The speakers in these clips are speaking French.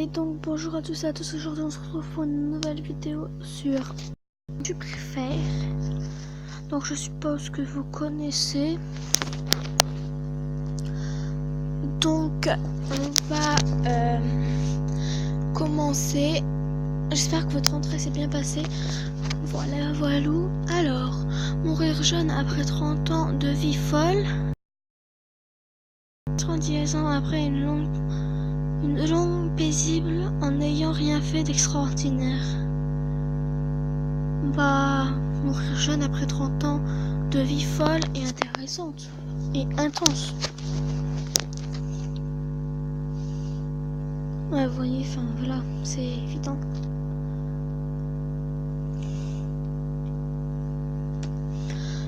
Et donc bonjour à tous et à tous, aujourd'hui on se retrouve pour une nouvelle vidéo sur Tu préfères. Donc je suppose que vous connaissez. Donc on va commencer. J'espère que votre rentrée s'est bien passée. Voilà, voilou. Alors, mourir jeune après 30 ans de vie folle. 30 ans après une longue paisible en n'ayant rien fait d'extraordinaire. Bah, mourir jeune après 30 ans de vie folle et intéressante et intense. Ouais, vous voyez, enfin voilà, c'est évident.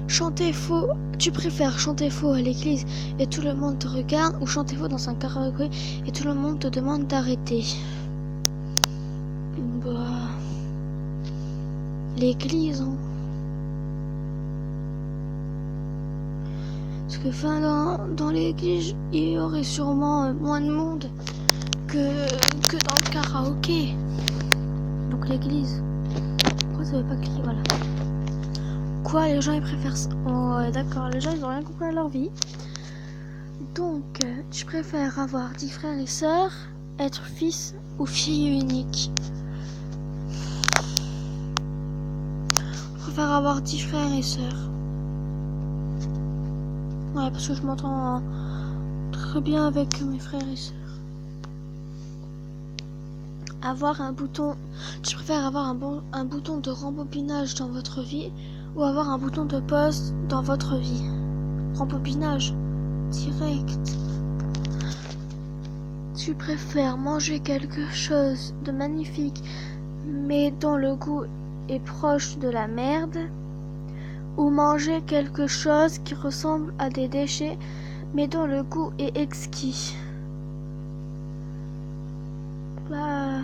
Chanter faux, tu préfères chanter faux à l'église et tout le monde te regarde ou chanter faux dans un karaoké et tout le monde te demande d'arrêter? Bah, l'église, hein. Parce que enfin, dans l'église, il y aurait sûrement moins de monde que dans le karaoké. Donc l'église. Pourquoi ça veut pas crier, voilà. Quoi, les gens ils préfèrent ça? Oh ouais, d'accord, les gens ils ont rien compris à leur vie. Donc, tu préfères avoir 10 frères et sœurs, être fils ou fille unique? Je préfère avoir 10 frères et sœurs. Ouais, parce que je m'entends très bien avec mes frères et sœurs. Avoir un bouton. Tu préfères avoir un bouton de rembobinage dans votre vie ou avoir un bouton de pause dans votre vie? Rembobinage direct. Tu préfères manger quelque chose de magnifique mais dont le goût est proche de la merde, ou manger quelque chose qui ressemble à des déchets mais dont le goût est exquis? Bah,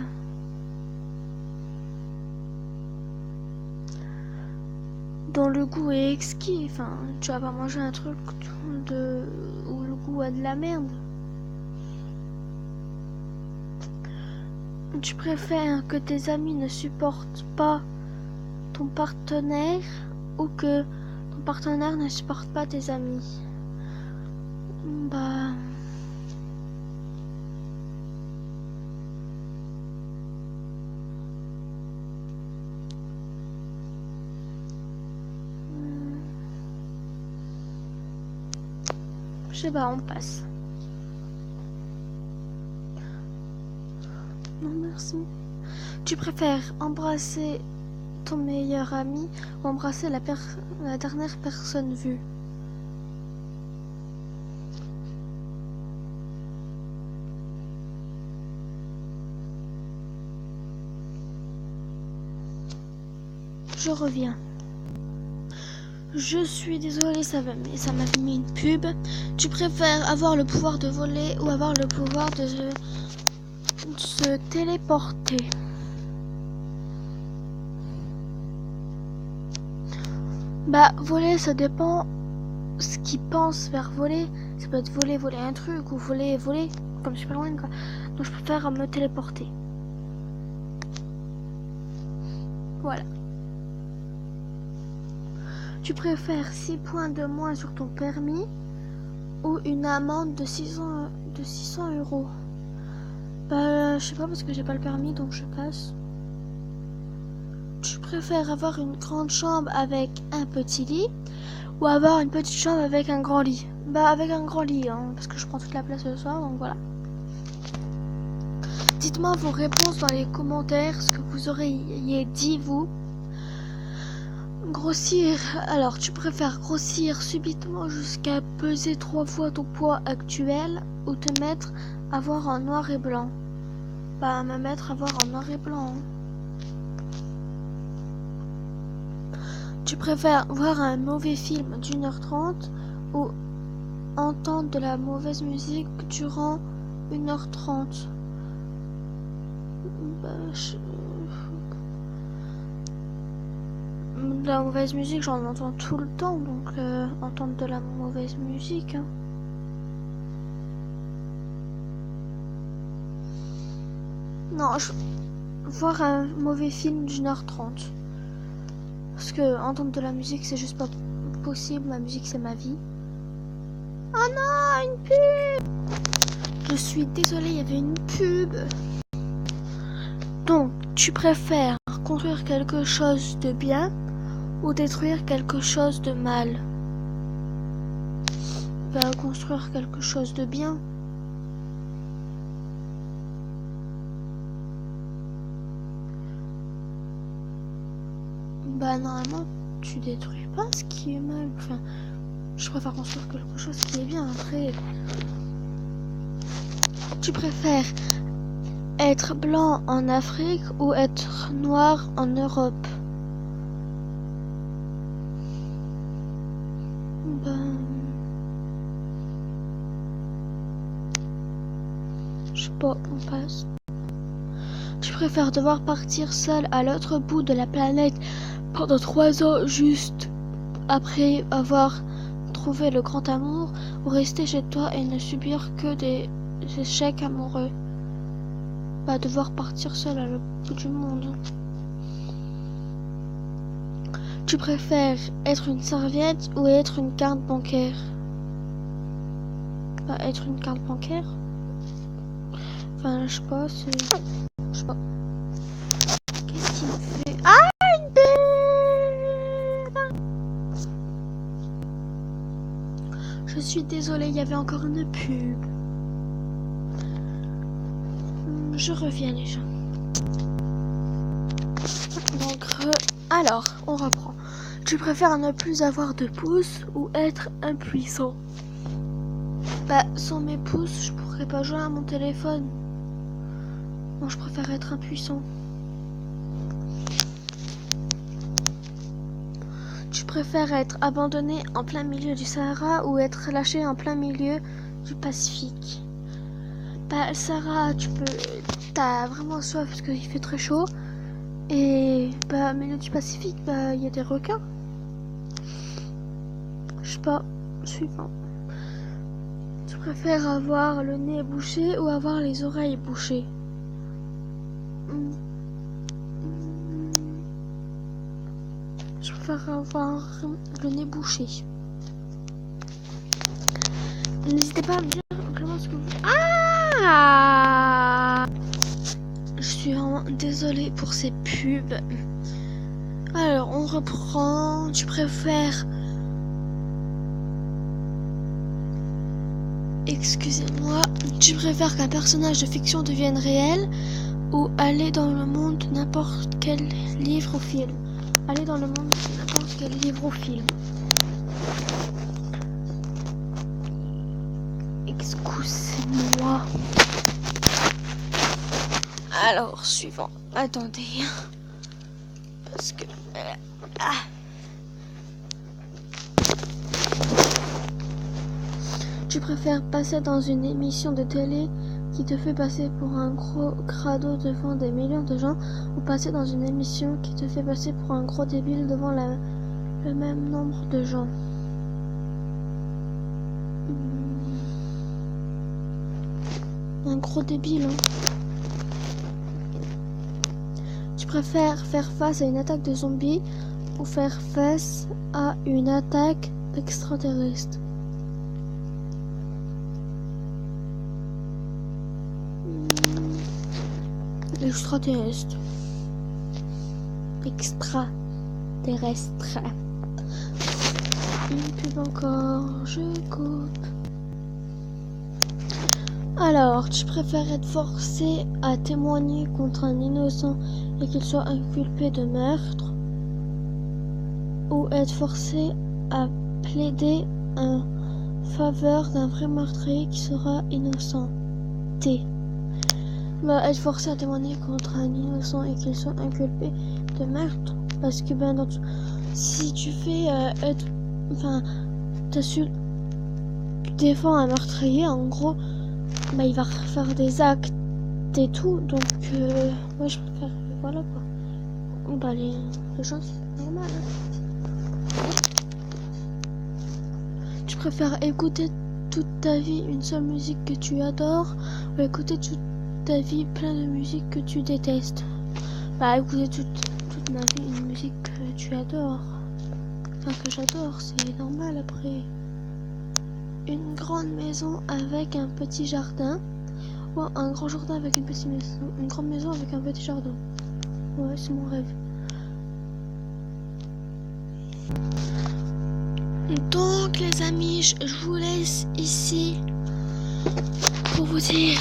dont le goût est exquis, enfin, tu vas pas manger un truc où le goût a de la merde. Tu préfères que tes amis ne supportent pas ton partenaire ou que ton partenaire ne supporte pas tes amis? Bah, je sais pas, on passe. Non, merci. Tu préfères embrasser ton meilleur ami ou embrasser la dernière personne vue? Je reviens. Je suis désolée, ça m'a mis une pub. Tu préfères avoir le pouvoir de voler ou avoir le pouvoir de se téléporter? Bah, voler, ça dépend ce qu'ils pensent vers voler. Ça peut être voler un truc ou voler, comme super loin, quoi. Donc je préfère me téléporter. Voilà. Tu préfères 6 points de moins sur ton permis ou une amende de 600 €? Bah, je sais pas parce que j'ai pas le permis donc je passe. Tu préfères avoir une grande chambre avec un petit lit ou avoir une petite chambre avec un grand lit? Bah, avec un grand lit, hein, parce que je prends toute la place ce soir, donc voilà. Dites-moi vos réponses dans les commentaires, ce que vous auriez dit vous. Grossir, alors tu préfères grossir subitement jusqu'à peser 3 fois ton poids actuel ou te mettre à voir en noir et blanc? Bah, me mettre à voir en noir et blanc. Tu préfères voir un mauvais film d'1h30 ou entendre de la mauvaise musique durant 1h30? Bah, de la mauvaise musique, j'en entends tout le temps, donc entendre de la mauvaise musique, hein. Non, voir un mauvais film d'1h30. Parce que entendre de la musique, c'est juste pas possible. Ma musique, c'est ma vie. Oh non, une pub! Je suis désolée, il y avait une pub. Donc, tu préfères construire quelque chose de bien ou détruire quelque chose de mal? Construire quelque chose de bien. Normalement, tu détruis pas ce qui est mal. Enfin, je préfère construire quelque chose qui est bien. Après, tu préfères être blanc en Afrique ou être noir en Europe? Je sais pas, on passe. Tu préfères devoir partir seul à l'autre bout de la planète pendant 3 ans juste après avoir trouvé le grand amour, ou rester chez toi et ne subir que des échecs amoureux? Devoir partir seul à l'autre bout du monde. Tu préfères être une serviette ou être une carte bancaire? Être une carte bancaire. Enfin, je sais pas, c'est... Je sais pas. Qu'est-ce qu'il me fait? Ah, une pub! Je suis désolée, il y avait encore une pub. Je reviens les gens. Donc, alors, on reprend. Tu préfères ne plus avoir de pouces ou être impuissant? Sans mes pouces, je pourrais pas jouer à mon téléphone. Moi, je préfère être impuissant. Tu préfères être abandonné en plein milieu du Sahara ou être lâché en plein milieu du Pacifique? Le Sahara, t'as vraiment soif parce qu'il fait très chaud. Et au milieu du Pacifique, il y a des requins. Je sais pas, suivant. Tu préfères avoir le nez bouché ou avoir les oreilles bouchées? Je préfère avoir le nez bouché. N'hésitez pas à me dire comment est-ce que vous... Ah! Je suis vraiment désolée pour ces pubs. Alors, on reprend. Tu préfères... Excusez-moi. Tu préfères qu'un personnage de fiction devienne réel ou aller dans le monde de n'importe quel livre ou film? Aller dans le monde de n'importe quel livre ou film. Excusez-moi. Alors, suivant. Attendez. Parce que... Tu préfères passer dans une émission de télé qui te fait passer pour un gros crado devant des millions de gens, ou passer dans une émission qui te fait passer pour un gros débile devant le même nombre de gens? Un gros débile, hein. Tu préfères faire face à une attaque de zombies ou faire face à une attaque d'extraterrestres? Extraterrestre. Extraterrestre. Une pub encore, je coupe. Alors, tu préfères être forcé à témoigner contre un innocent et qu'il soit inculpé de meurtre, ou être forcé à plaider en faveur d'un vrai meurtrier qui sera innocenté? Être forcé à témoigner contre un innocent et qu'il soit inculpé de meurtre, parce que si tu fais tu défends un meurtrier, en gros, il va faire des actes et tout, donc moi je préfère, voilà quoi. Les gens, c'est normal, hein. Tu préfères écouter toute ta vie une seule musique que tu adores, ou écouter ta vie plein de musique que tu détestes. Bah écouter toute ma vie une musique que tu adores. Enfin que j'adore, c'est normal après. Une grande maison avec un petit jardin. Ou un grand jardin avec une petite maison. Une grande maison avec un petit jardin. Ouais, c'est mon rêve. Donc les amis, je vous laisse ici pour vous dire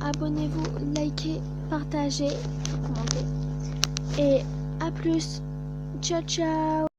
abonnez-vous, likez, partagez, commentez. Et à plus. Ciao ciao.